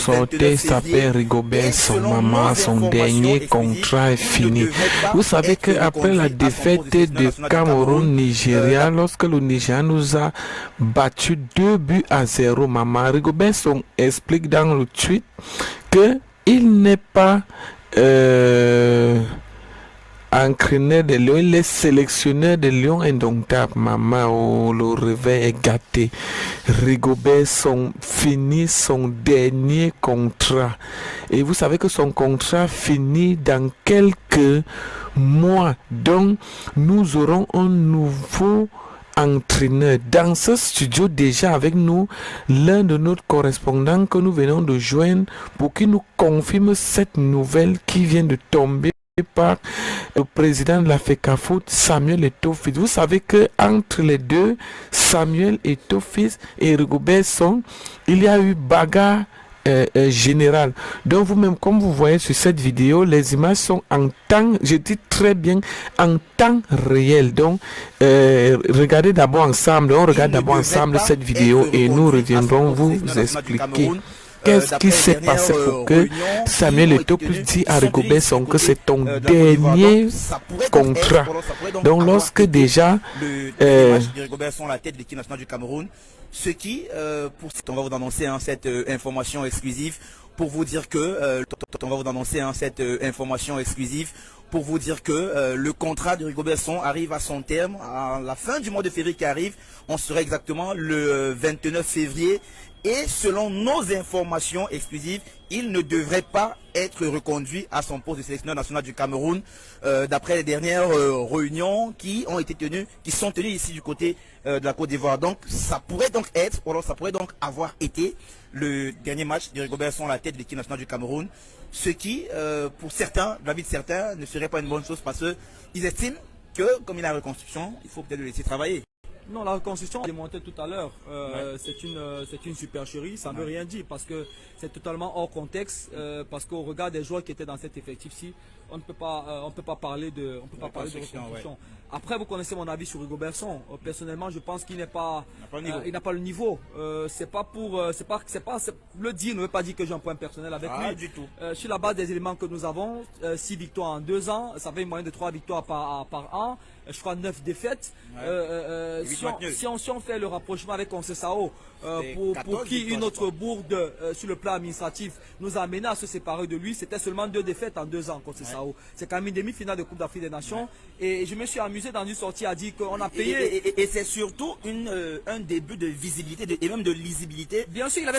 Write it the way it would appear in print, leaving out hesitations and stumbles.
sortait s'appelle Rigobert, son maman, son dernier contrat est fini. Vous savez qu'après la défaite de Cameroun-Nigeria, lorsque le Nigeria nous a battu 2-0, maman Rigobert explique dans le tweet que il n'est pas entraîneur de Lyon, il est sélectionneur de Lyon indomptable. Maman, le réveil est gâté. Rigobert finit son dernier contrat. Et vous savez que son contrat finit dans quelques mois. Donc, nous aurons un nouveau entraîneur. Dans ce studio, déjà avec nous, l'un de nos correspondants que nous venons de joindre pour qu'il nous confirme cette nouvelle qui vient de tomber par le président de la FECAFOOT, Samuel Eto'o-Fils. Vous savez que entre les deux, Samuel Eto'o-Fils et Rigobert il y a eu bagarre générale. Donc vous-même, comme vous voyez sur cette vidéo, les images sont en temps, je dis très bien, en temps réel. Donc regardez d'abord ensemble, on regarde d'abord ensemble cette vidéo et nous reviendrons vous expliquer qu'est-ce qui s'est passé pour que Samuel Eto'o puisse dire à Rigobert que c'est ton dernier contrat. Donc lorsque déjà Rigobert sont la tête de l'équipe nationale du Cameroun, ce qui, on va vous annoncer cette information exclusive pour vous dire que le contrat de Rigobert arrive à son terme à la fin du mois de février qui arrive. On serait exactement le 29 février. Et selon nos informations exclusives, il ne devrait pas être reconduit à son poste de sélectionneur national du Cameroun d'après les dernières réunions qui sont tenues ici du côté de la Côte d'Ivoire. Donc ça pourrait donc avoir été le dernier match de Rigobert à la tête de l'équipe nationale du Cameroun, ce qui pour certains, de l'avis de certains, ne serait pas une bonne chose parce qu'ils estiment que comme il a la reconstruction, il faut peut-être le laisser travailler. Non, la reconstruction, je l'ai monté tout à l'heure, c'est une supercherie, ça ne veut rien dire parce que c'est totalement hors contexte, parce qu'au regard des joueurs qui étaient dans cet effectif-ci, on ne peut pas parler de reconstruction. Ouais. Après, vous connaissez mon avis sur Rigobert. Personnellement, je pense qu'il n'a pas le niveau. Le dire ne veut pas dire que j'ai un point personnel avec lui. Du tout. Sur la base des éléments que nous avons, 6 victoires en 2 ans, ça fait une moyenne de 3 victoires par an. Je crois 9 défaites. Ouais. Si on fait le rapprochement avec Conceição, pour qui une autre bourde sur le plan administratif nous a amené à se séparer de lui, c'était seulement 2 défaites en 2 ans, Conceição. Ouais. C'est quand même une demi-finale de Coupe d'Afrique des Nations. Ouais. Et je me suis amusé dans une sortie à dire qu'on a payé. Et c'est surtout un début de visibilité et même de lisibilité. Bien sûr, il avait